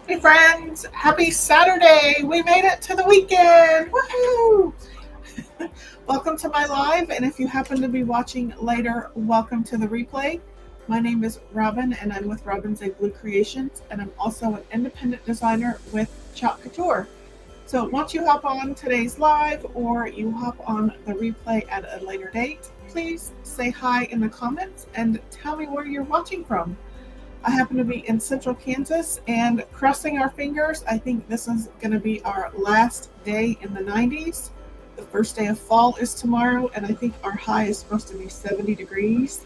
Hey friends, happy Saturday. We made it to the weekend. Woohoo! Welcome to my live, and if you happen to be watching later, welcome to the replay. My name is Robin, and I'm with Robin's A Blue Creations, and I'm also an independent designer with Chalk Couture. So once you hop on today's live or you hop on the replay at a later date, please say hi in the comments and tell me where you're watching from. I happen to be in central Kansas, and crossing our fingers, I think this is going to be our last day in the 90s. The first day of fall is tomorrow, and I think our high is supposed to be 70 degrees.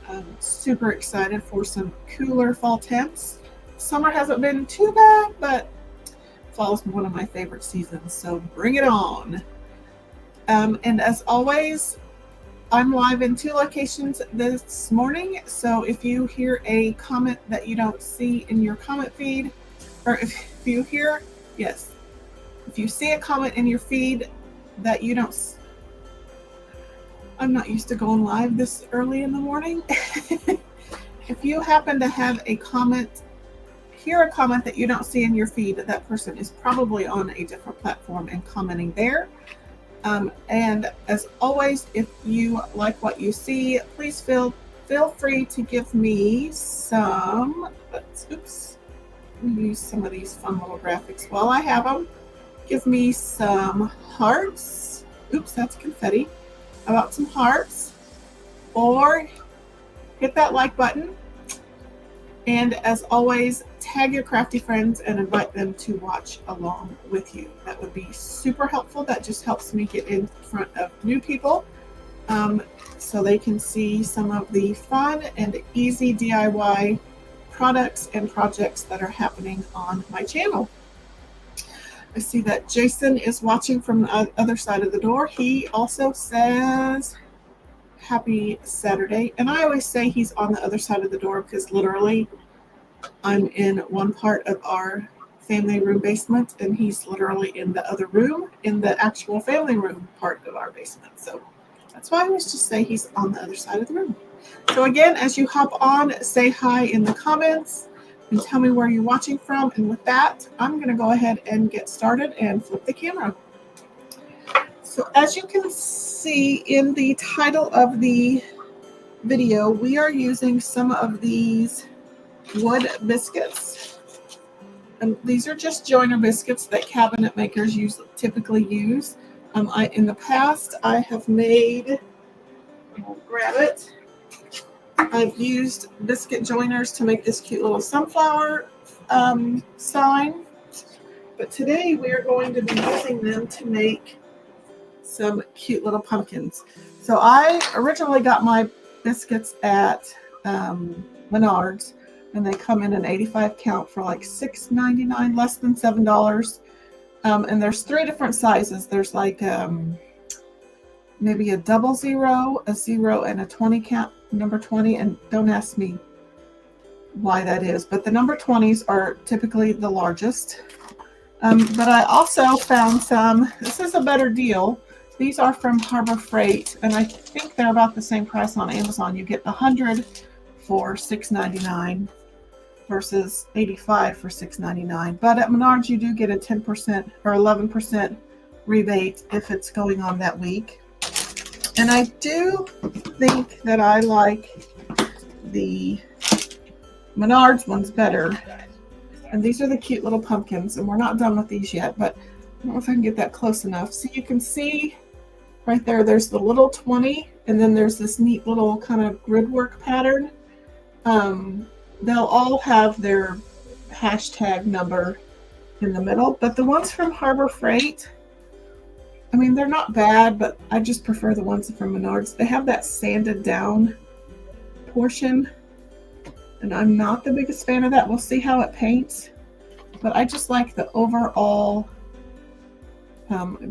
I'm super excited for some cooler fall temps. Summer hasn't been too bad, but fall is one of my favorite seasons, so bring it on. And as always, I'm live in 2 locations this morning, so if you hear a comment that you don't see in your comment feed, or if you see a comment in your feed that you don't, I'm not used to going live this early in the morning. If you happen to have a comment, hear a comment that you don't see in your feed, that person is probably on a different platform and commenting there. And as always, if you like what you see, please feel free to give me some, oops, let me use some of these fun little graphics while I have them. Give me some hearts. Oops, that's confetti. How about some hearts? Or hit that like button. And as always, tag your crafty friends and invite them to watch along with you. That would be super helpful. That just helps me get in front of new people so they can see some of the fun and easy DIY products and projects that are happening on my channel. I see that Jason is watching from the other side of the door. He also says, happy Saturday. And I always say he's on the other side of the door because literally I'm in one part of our family room basement and he's literally in the other room in the actual family room part of our basement. So that's why I always just say he's on the other side of the room. So again, as you hop on, say hi in the comments and tell me where you're watching from. And with that, I'm going to go ahead and get started and flip the camera. So as you can see in the title of the video, we are using some of these wood biscuits. And these are just joiner biscuits that cabinet makers typically use. In the past, I have made, I'll grab it. I've used biscuit joiners to make this cute little sunflower sign. But today we are going to be using them to make some cute little pumpkins. So I originally got my biscuits at Menards, and they come in an 85 count for like $6.99, less than $7. And there's 3 different sizes. There's like maybe a 00, a 0, and a 20 count, number 20. And don't ask me why that is, but the number 20s are typically the largest. But I also found some, this is a better deal. These are from Harbor Freight, and I think they're about the same price on Amazon. You get 100 for $6.99 versus 85 for $6.99. But at Menards, you do get a 10% or 11% rebate if it's going on that week. And I do think that I like the Menards ones better. And these are the cute little pumpkins, and we're not done with these yet, but I don't know if I can get that close enough. So you can see right there, there's the little 20, and then there's this neat little kind of grid work pattern. They'll all have their hashtag number in the middle, but the ones from Harbor Freight, I mean, they're not bad, but I just prefer the ones from Menards. They have that sanded down portion, and I'm not the biggest fan of that. We'll see how it paints, but I just like the overall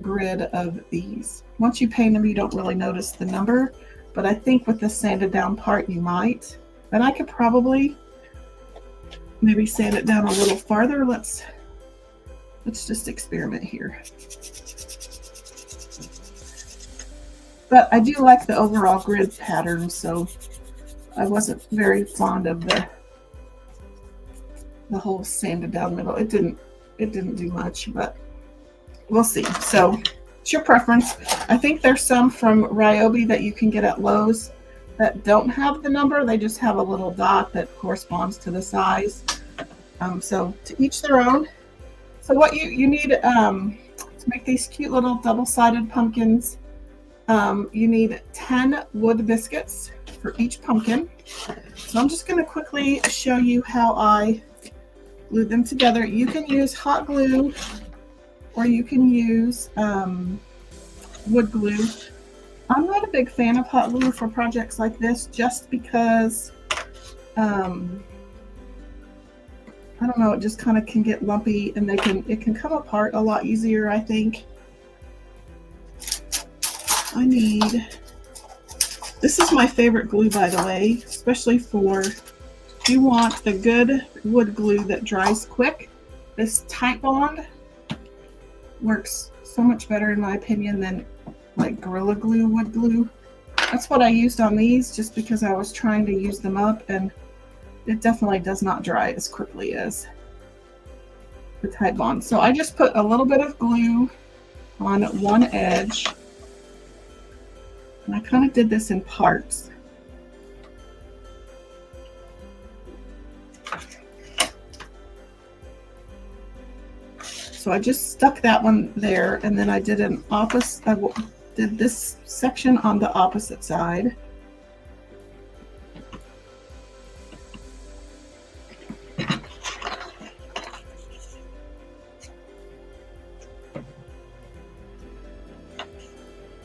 grid of these. Once you paint them, you don't really notice the number, but I think with the sanded down part, you might. And I could probably maybe sand it down a little farther. Let's just experiment here. But I do like the overall grid pattern, so I wasn't very fond of the whole sanded down middle. It didn't do much, but we'll see. So it's your preference. I think there's some from Ryobi that you can get at Lowe's that don't have the number. They just have a little dot that corresponds to the size. So to each their own. So what you need to make these cute little double-sided pumpkins, you need 10 wood biscuits for each pumpkin. So I'm just going to quickly show you how I glued them together. You can use hot glue, or you can use wood glue. I'm not a big fan of hot glue for projects like this, just because I don't know, it just kind of can get lumpy, and it can come apart a lot easier, I think. This is my favorite glue, by the way, especially if you want the good wood glue that dries quick. This Titebond works so much better, in my opinion, than like Gorilla Glue wood glue. That's what I used on these, just because I was trying to use them up, and it definitely does not dry as quickly as the Titebond. So I just put a little bit of glue on one edge, and I kind of did this in parts. So I just stuck that one there, and then I did an opposite. I did this section on the opposite side.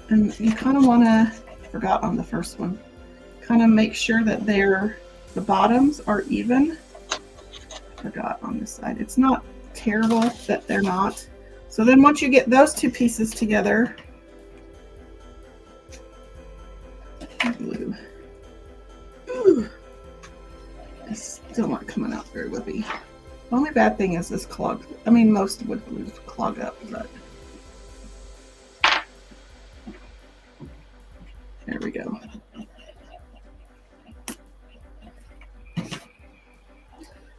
And you kind of want to, I forgot on the first one, kind of make sure that the bottoms are even. I forgot on this side. It's not terrible that they're not. So then once you get those two pieces together, glue. Ooh, it's still not coming out very whippy. The only bad thing is this clog. I mean, most wood glues clog up, but there we go.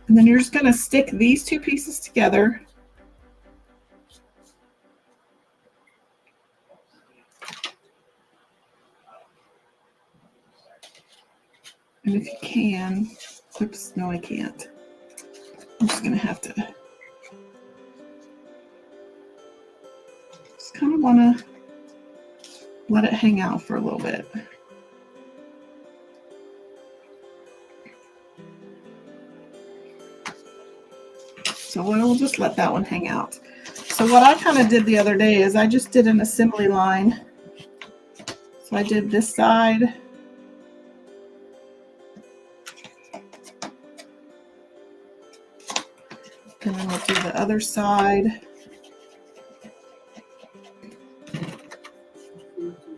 And then you're just going to stick these two pieces together. And if you can, oops, no, I can't. I'm just going to have to just kind of want to let it hang out for a little bit. So we'll just let that one hang out. So what I kind of did the other day is I just did an assembly line. So I did this side. And then we'll do the other side.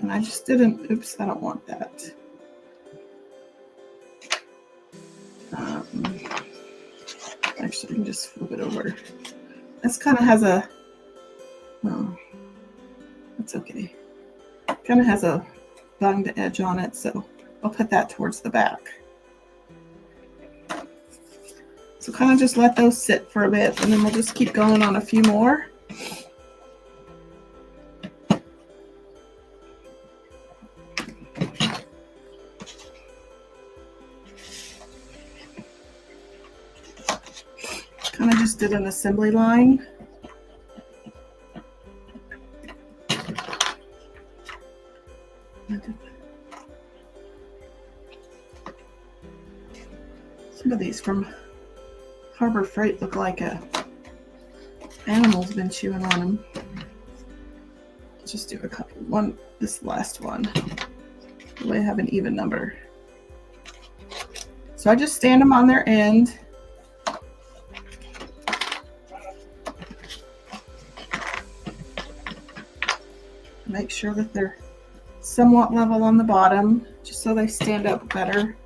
And I just didn't, oops, I don't want that. Actually, I can just flip it over. This kind of has a, oh, that's okay. Kind of has a bunged edge on it, so I'll put that towards the back. So kind of just let those sit for a bit, and then we'll just keep going on a few more. Kind of just did an assembly line. Some of these from Harbor Freight look like a animal's been chewing on them. Let's just do a couple. One, this last one. We have an even number. So I just stand them on their end. Make sure that they're somewhat level on the bottom, just so they stand up better.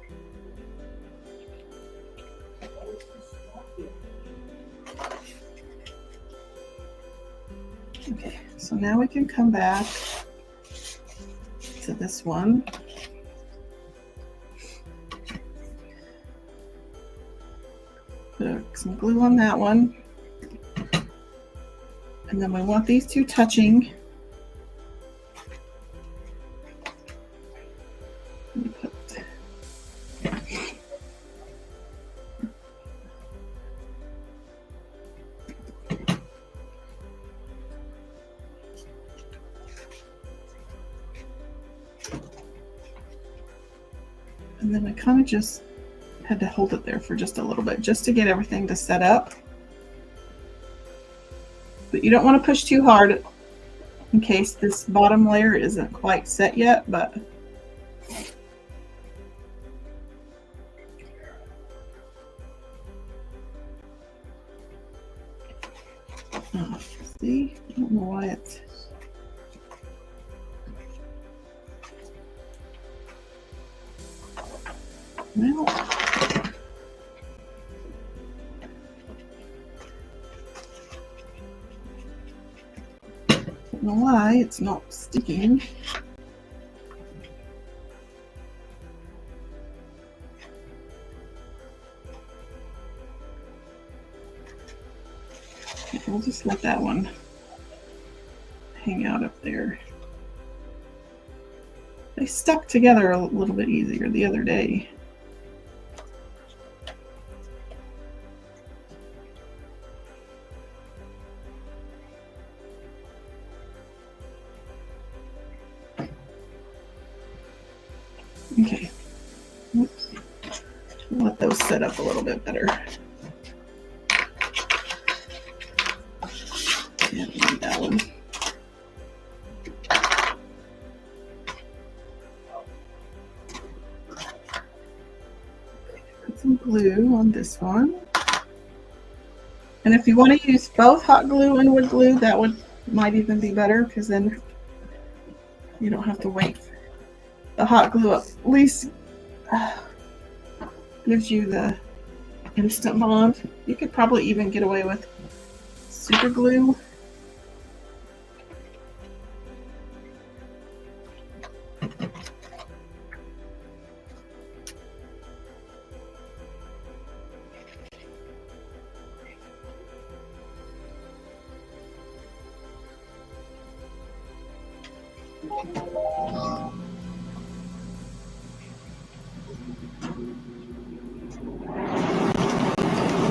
Okay, so now we can come back to this one. Put some glue on that one. And then we want these two touching. And then I kind of just had to hold it there for just a little bit, just to get everything to set up. But you don't want to push too hard in case this bottom layer isn't quite set yet, but see, I don't know why it's well. I don't know why it's not sticking. We'll just let that one hang out up there. They stuck together a little bit easier the other day. Okay, whoops. Let those set up a little bit better. Yeah, I need that one. Put some glue on this one. And if you want to use both hot glue and wood glue, that might even be better, because then you don't have to wait. The hot glue at least gives you the instant bond. You could probably even get away with super glue.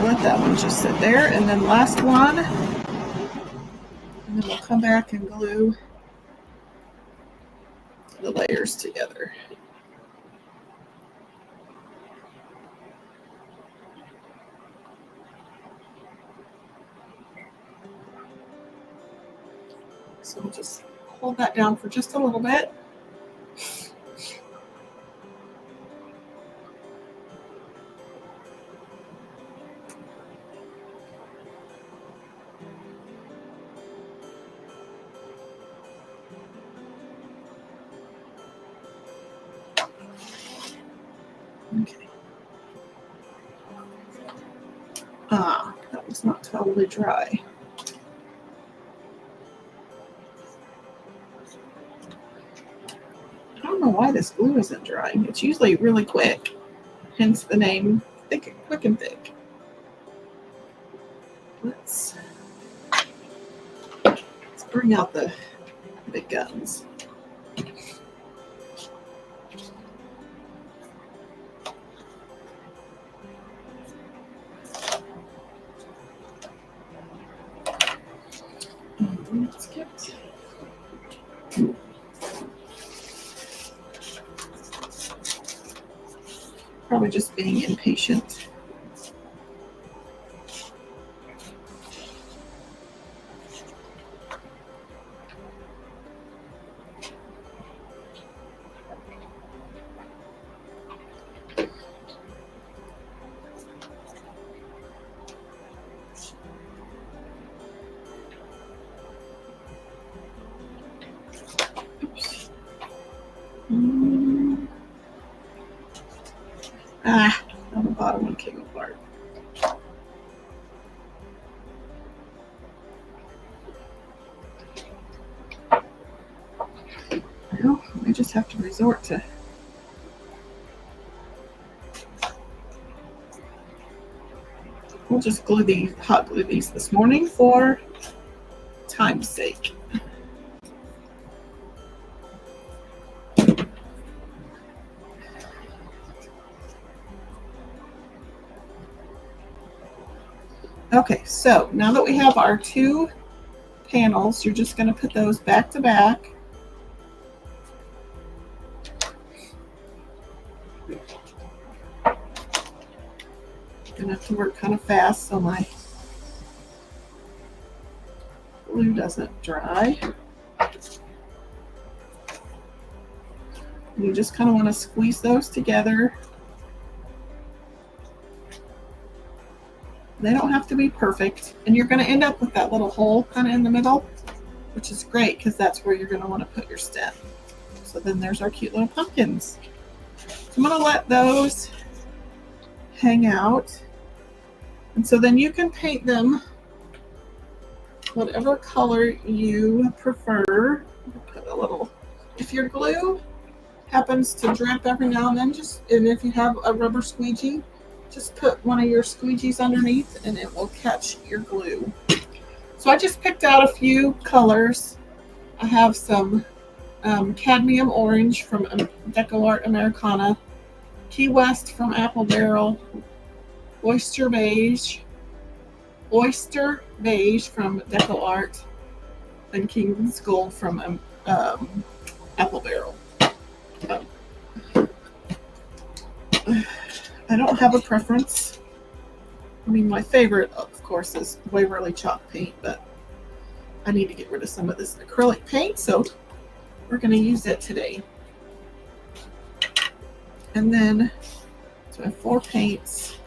Let that one just sit there, and then last one, and then we'll come back and glue the layers together. So we'll just hold that down for just a little bit. Okay. That was not totally dry. I don't know why this glue isn't drying. It's usually really quick, hence the name Quick and Thick. Let's bring out the big guns. Let's get probably just being impatient. On the bottom one came apart. Well, I just have to resort to we'll just hot glue these this morning for time's sake. Okay, so now that we have our two panels, you're just going to put those back to back. Gonna have to work kind of fast so my glue doesn't dry. You just kind of want to squeeze those together. They don't have to be perfect, and you're going to end up with that little hole kind of in the middle, which is great because that's where you're going to want to put your stem. So then there's our cute little pumpkins. So I'm going to let those hang out, and so then you can paint them whatever color you prefer. Put a little, if your glue happens to drip every now and then, and if you have a rubber squeegee, just put one of your squeegees underneath and it will catch your glue. So I just picked out a few colors. I have some cadmium orange from Deco Art Americana, Key West from Apple Barrel, oyster beige from Deco Art, and King's Gold from Apple Barrel. I don't have a preference. I mean, my favorite, of course, is Waverly Chalk Paint, but I need to get rid of some of this acrylic paint, so we're going to use it today. And then, so I have 4 paints.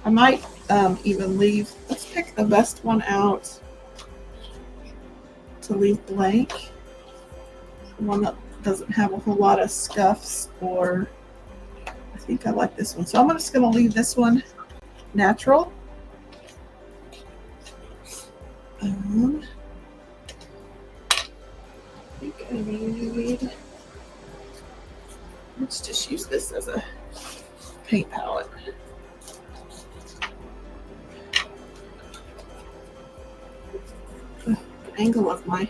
I might even leave, let's pick the best one out to leave blank. One that doesn't have a whole lot of scuffs, or I think I like this one. So I'm just going to leave this one natural. I think I need, let's just use this as a paint palette. The angle of my,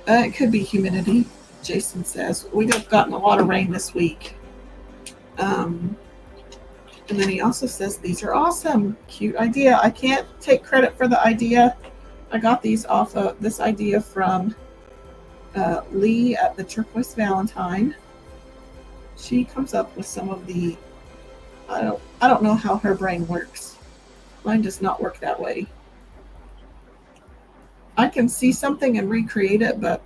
it could be humidity, Jason says. We've gotten a lot of rain this week. And then he also says, these are awesome. Cute idea. I can't take credit for the idea. I got these off of this idea from Lee at the Turquoise Valentine. She comes up with some of the, I don't know how her brain works. Mine does not work that way. I can see something and recreate it, but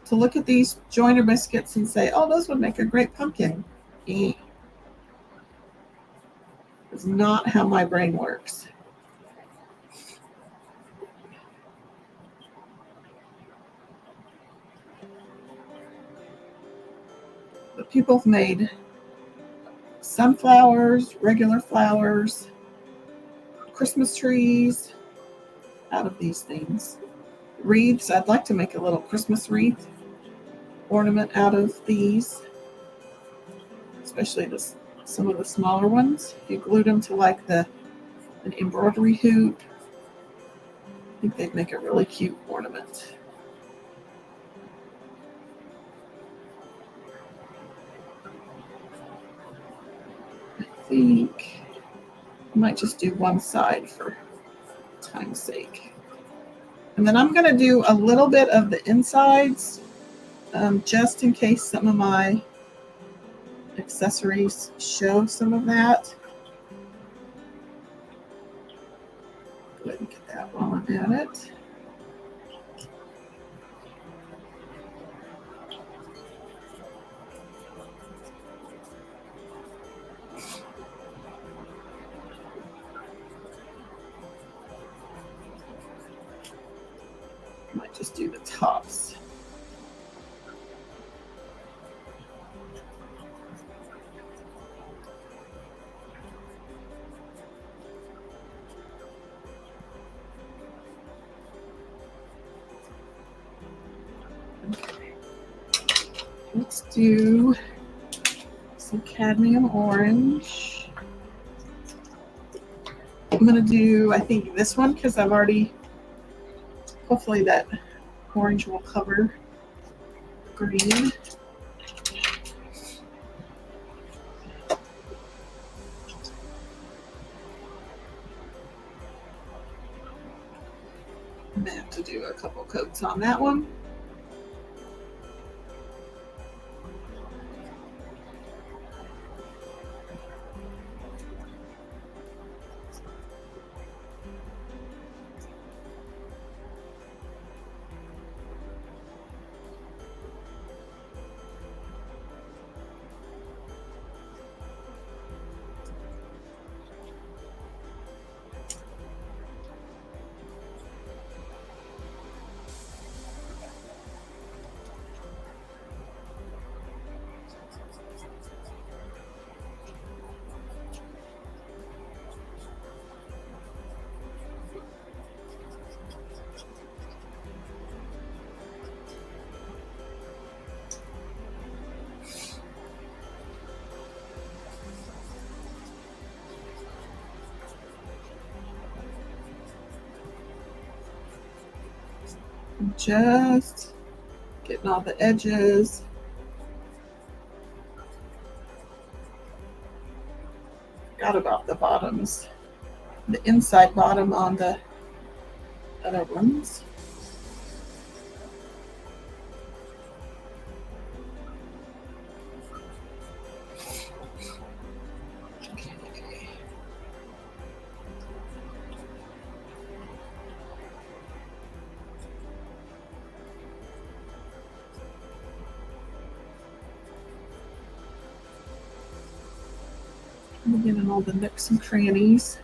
to look at these joiner biscuits and say, oh, those would make a great pumpkin, is not how my brain works. But people have made sunflowers, regular flowers, Christmas trees out of these things. Wreaths, I'd like to make a little Christmas wreath ornament out of these, especially some of the smaller ones. If you glued them to like an embroidery hoop, I think they'd make a really cute ornament. I think I might just do one side for time's sake. And then I'm going to do a little bit of the insides, just in case some of my accessories show some of that. Go ahead and get that while I'm at it. Might just do the tops. Okay. Let's do some cadmium orange. I'm going to do, I think, this one because I've already, hopefully that orange will cover green. I'm going to have to do a couple coats on that one. Just getting all the edges. Forgot about the bottoms, the inside bottom on the other ones. Getting all the nooks and crannies.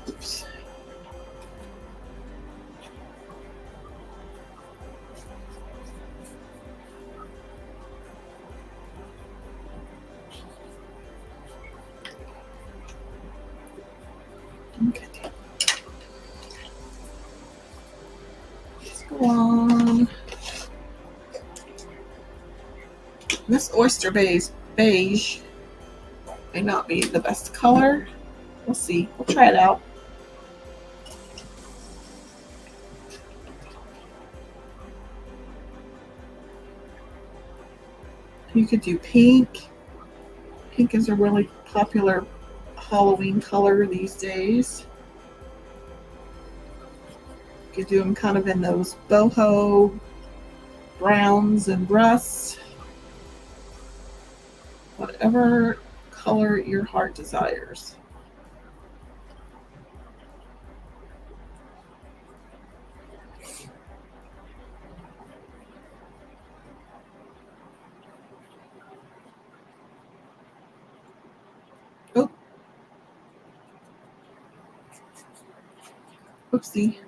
Oops. Okay. Let's go on. This oyster beige May not be the best color. We'll see. We'll try it out. You could do pink. Pink is a really popular Halloween color these days. You could do them kind of in those boho browns and rusts. Whatever color your heart desires. Oh. Oopsie.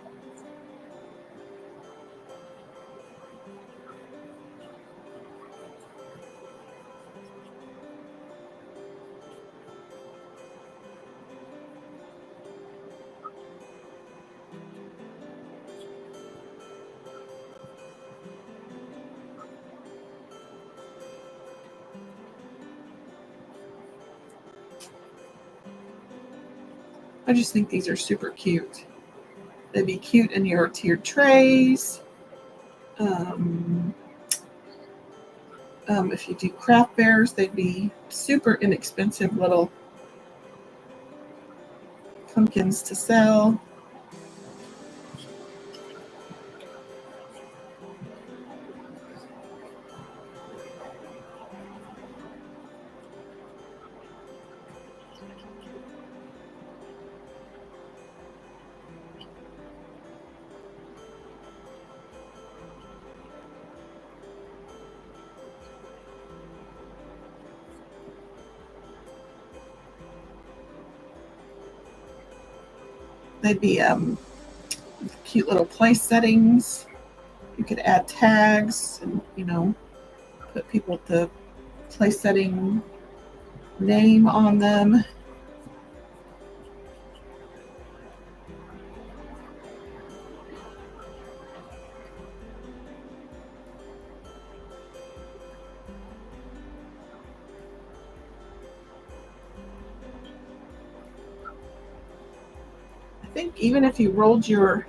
I just think these are super cute. They'd be cute in your tiered trays. If you do craft bears, they'd be super inexpensive little pumpkins to sell. They'd be cute little place settings. You could add tags and, put people with the place setting name on them. I think even if you rolled your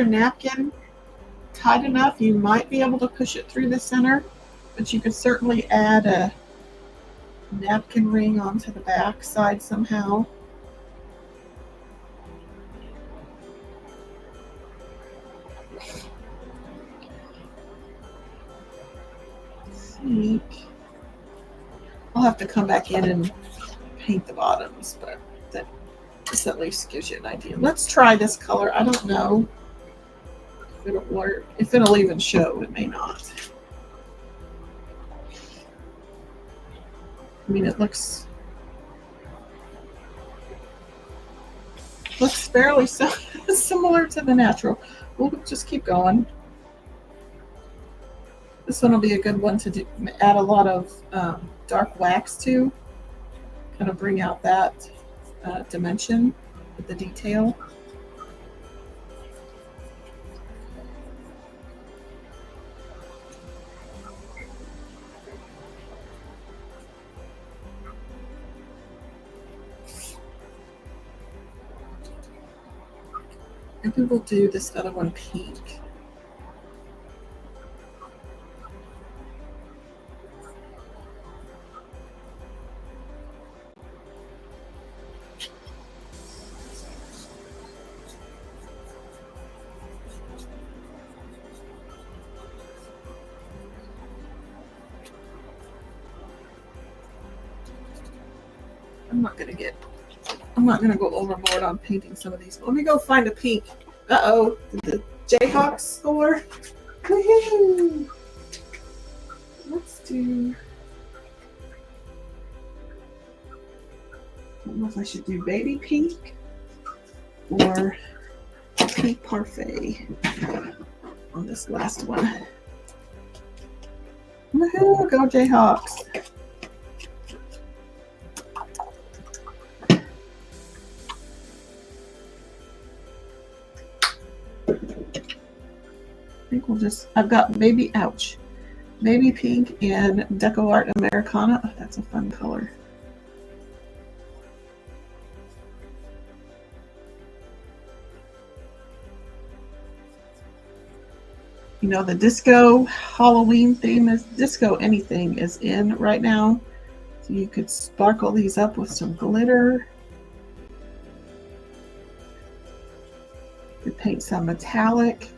napkin tight enough, you might be able to push it through the center, but you could certainly add a napkin ring onto the back side somehow. I'll have to come back in and paint the bottoms, but this at least gives you an idea. Let's try this color. I don't know if it'll work, if it'll even show. It may not. I mean, it looks fairly similar to the natural. We'll just keep going. This one will be a good one to add a lot of dark wax to, kind of bring out that dimension with the detail. Maybe we'll do this other one pink. I'm not gonna go overboard on painting some of these. Let me go find a pink. Uh-oh, did the Jayhawks score? Woohoo! Let's do. I don't know if I should do baby pink or pink parfait on this last one. Woohoo! Go Jayhawks! I think I've got baby pink and Deco Art Americana. Oh, that's a fun color. You know, the disco Halloween theme is disco anything is in right now. So you could sparkle these up with some glitter. You paint some metallic.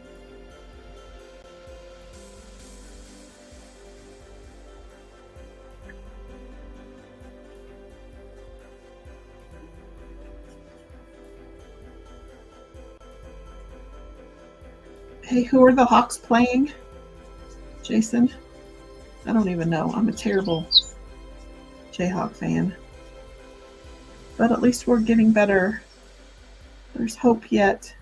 Hey, who are the Hawks playing? Jason? I don't even know. I'm a terrible Jayhawk fan. But at least we're getting better. There's hope yet.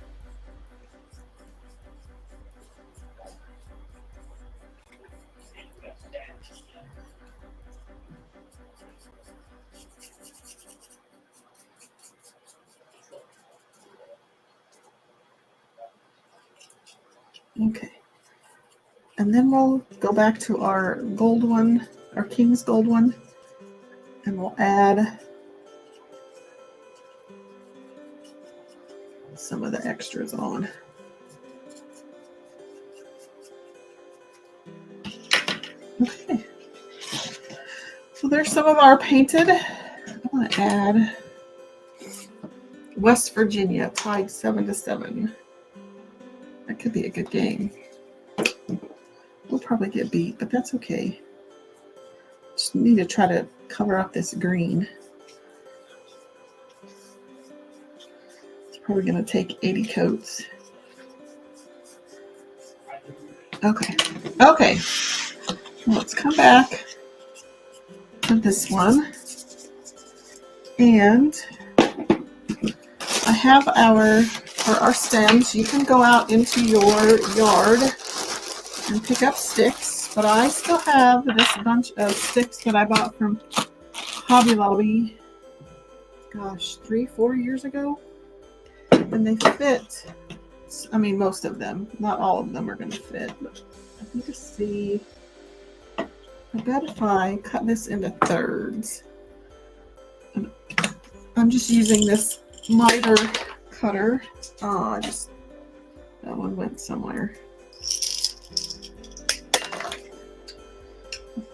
Okay. And then we'll go back to our gold one, our King's Gold one, and we'll add some of the extras on. Okay. So there's some of our painted. I'm going to add West Virginia, tied 7-7. That could be a good game. We'll probably get beat, but that's okay. Just need to try to cover up this green. It's probably going to take 80 coats. Okay. Okay. Let's come back to this one. And I have our stems. You can go out into your yard and pick up sticks, but I still have this bunch of sticks that I bought from Hobby Lobby, gosh, 3-4 years ago, and they fit. I mean, most of them, not all of them are going to fit, but I need to see. I bet if I cut this into thirds, I'm just using this miter cutter. Oh, that one went somewhere.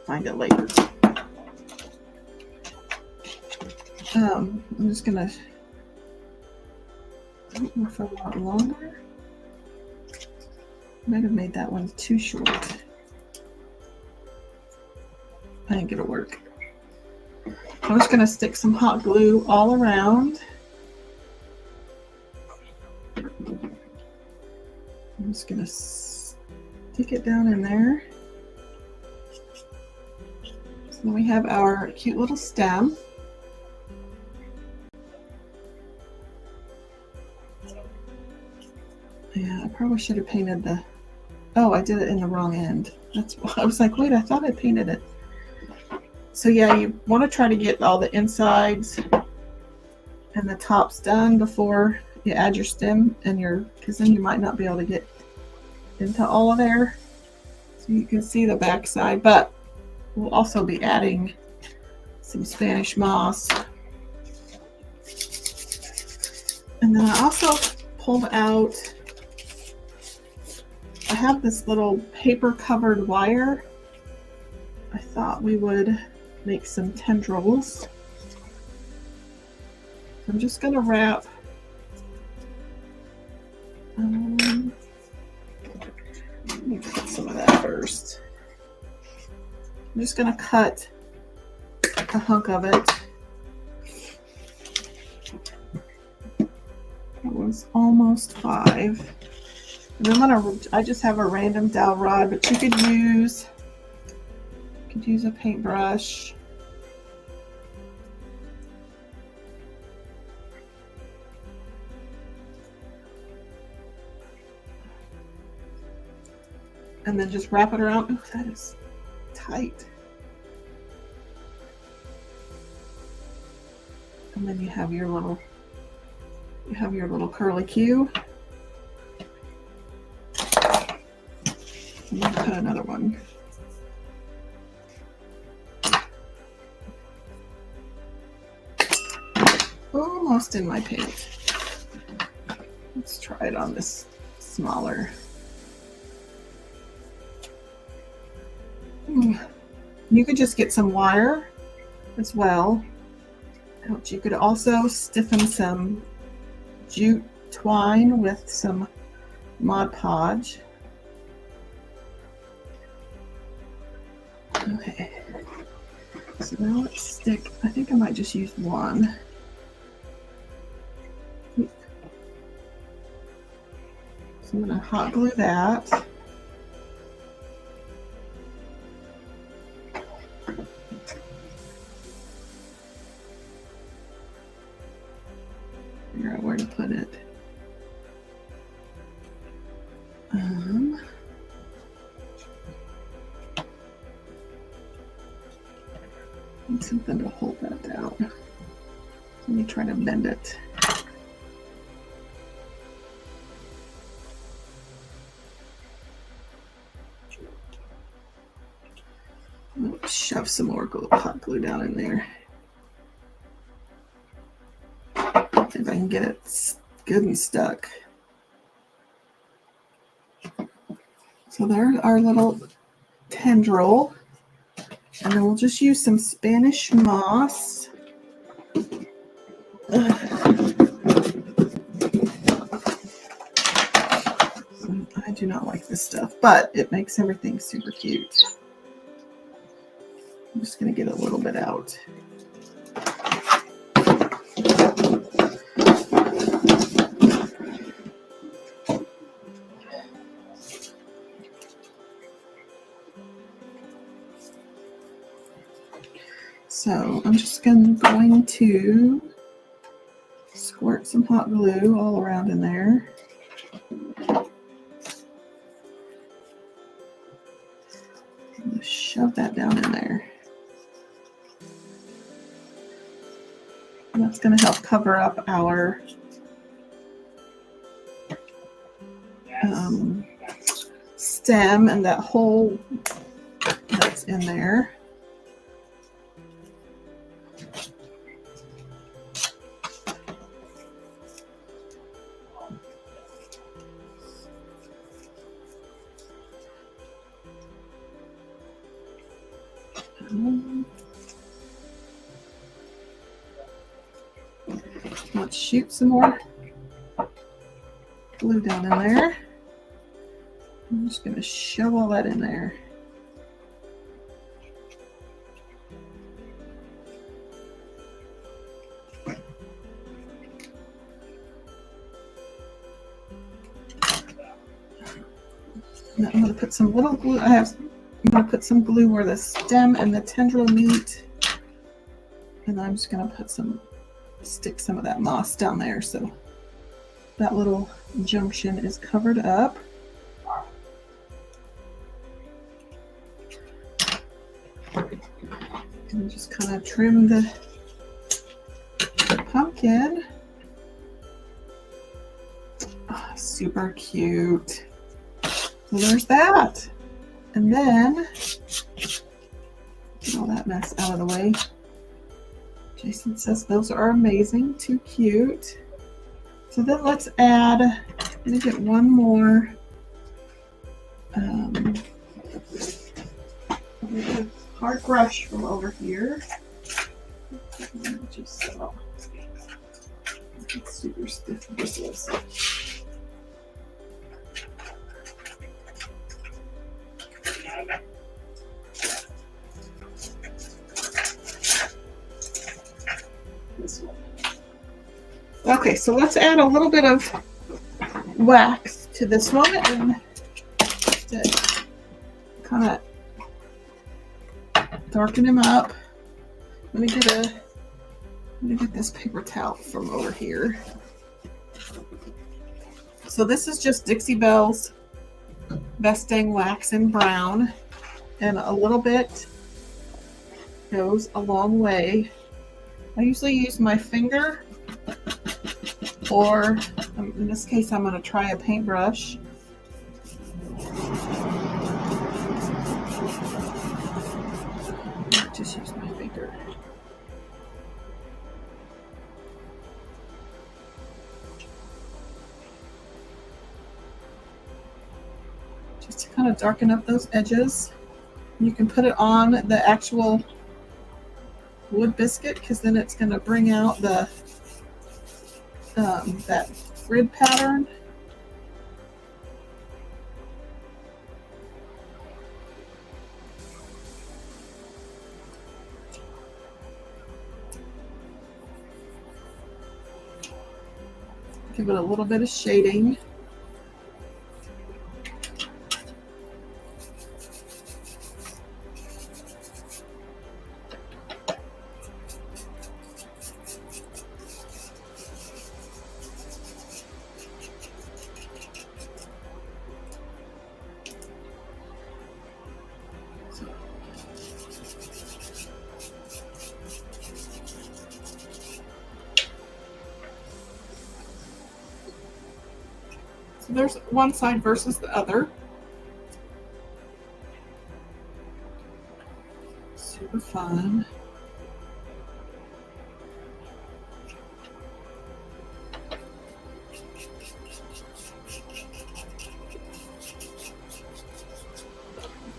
Find it later. I'm just gonna. I don't know if I want longer. Might have made that one too short. I think it'll work. I'm just gonna stick some hot glue all around. I'm just gonna stick it down in there. Then we have our cute little stem. Yeah, I probably should have painted the... Oh, I did it in the wrong end. That's why I was like, wait, I thought I painted it. So yeah, you want to try to get all the insides and the tops done before you add your stem and because then you might not be able to get into all of there. So you can see the back side, but we'll also be adding some Spanish moss. And then I also pulled out, I have this little paper covered wire. I thought we would make some tendrils. I'm just going to wrap let me cut some of that first. I'm just going to cut a hunk of it. It was almost 5. And I just have a random dowel rod, but you could use a paintbrush. And then just wrap it around. Oh, that is tight. And then you have your little curly Q. And then cut another one. Almost in my paint. Let's try it on this smaller. You could just get some wire as well. You could also stiffen some jute twine with some Mod Podge. Okay, so now let's stick, I think I might just use one. So I'm going to hot glue that. Figure out where to put it. Need something to hold that down. Let me try to bend it. Shove some more hot glue down in there. If I can get it good and stuck. So there's our little tendril. And then we'll just use some Spanish moss. I do not like this stuff, but it makes everything super cute. I'm just going to get a little bit out. So I'm just going to squirt some hot glue all around in there. And shove that down in there. And that's going to help cover up our stem and that hole that's in there. Let's shoot some more glue down in there. I'm just going to shove all that in there. And I'm going to put some little glue. I'm going to put some glue where the stem and the tendril meet. And I'm just going to stick some of that moss down there so that little junction is covered up. And just kind of trim the pumpkin. Oh, super cute. So there's that. And then get all that mess out of the way. Jason says those are amazing, too cute. So then let's add, I'm going to get one more hard brush from over here. Just so it's super stiff bristles. Okay, so let's add a little bit of wax to this one and kind of darken him up. Let me get this paper towel from over here. So this is just Dixie Belle's Vesting Wax in Brown, and a little bit goes a long way. I usually use my finger, or in this case I'm going to try a paintbrush. Just use my finger. Just to kind of darken up those edges. You can put it on the actual wood biscuit because then it's going to bring out the that grid pattern. Give it a little bit of shading. So there's one side versus the other. Super fun.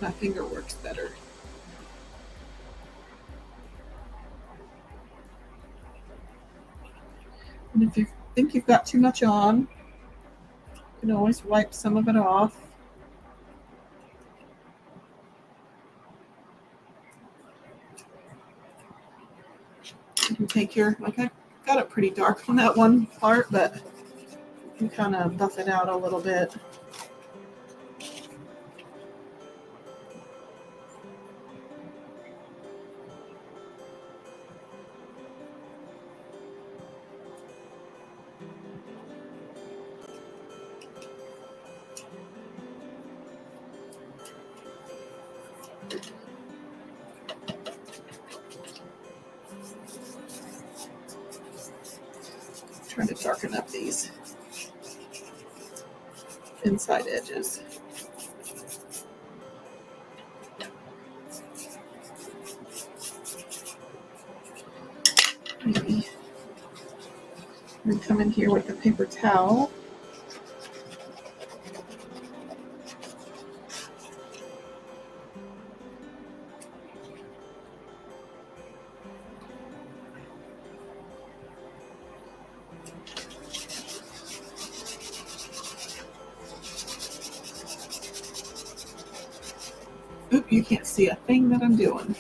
My finger works better. And if you think you've got too much on, you can always wipe some of it off. You can take your, like I got it pretty dark on that one part, but you can kind of buff it out a little bit. Trying to darken up these inside edges. Maybe we come in here with a paper towel. Oop, you can't see a thing that I'm doing.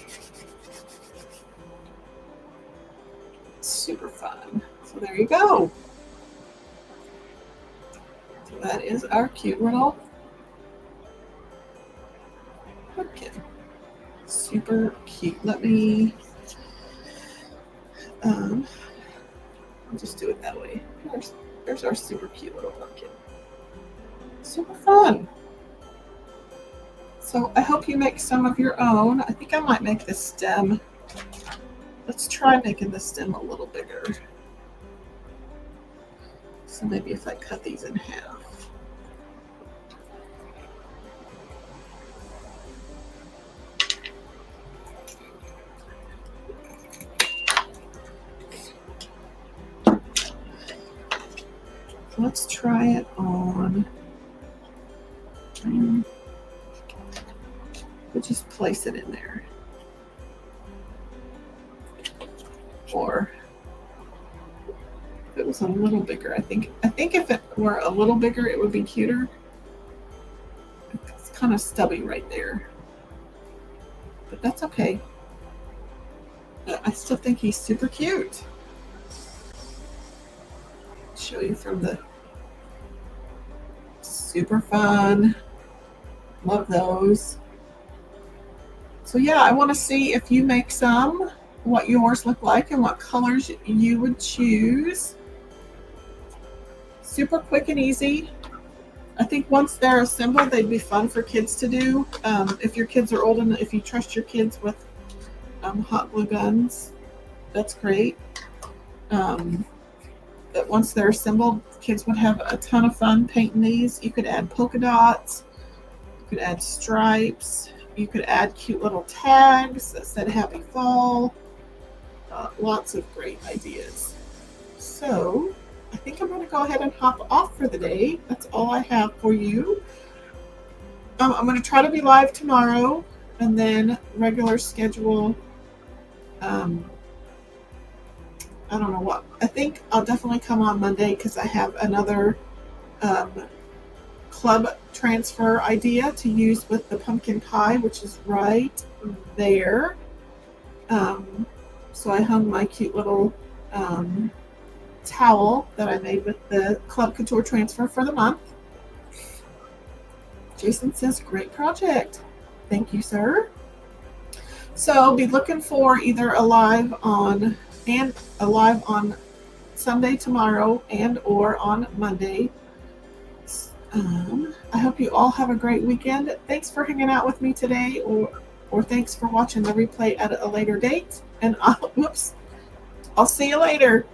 Super fun. So there you go. So that is our cute little pumpkin. Super cute. Let me, I'll just do it that way. There's our super cute little pumpkin. Super fun. So I hope you make some of your own. I think I might make this stem. Let's try making the stem a little bigger. So maybe if I cut these in half. Let's try it on. We'll just place it in there. Or if it was a little bigger, I think if it were a little bigger, it would be cuter. It's kind of stubby right there, but that's okay. I still think he's super cute. Show you from the super fun. Love those. So yeah, I want to see if you make some, what yours look like and what colors you would choose. Super quick and easy. I think once they're assembled, they'd be fun for kids to do. If your kids are old enough, if you trust your kids with hot glue guns, that's great. That once they're assembled, kids would have a ton of fun painting these. You could add polka dots, you could add stripes, you could add cute little tags that said Happy Fall. Lots of great ideas. So I think I'm going to go ahead and hop off for the day. That's all I have for you. I'm going to try to be live tomorrow. And then regular schedule. I don't know what. I think I'll definitely come on Monday because I have another um, club transfer idea to use with the pumpkin pie, which is right there. So I hung my cute little towel that I made with the Club Couture transfer for the month. Jason says, great project. Thank you, sir. So be looking for either a live on Sunday tomorrow and or on Monday. I hope you all have a great weekend. Thanks for hanging out with me today, or thanks for watching the replay at a later date. And I'll see you later.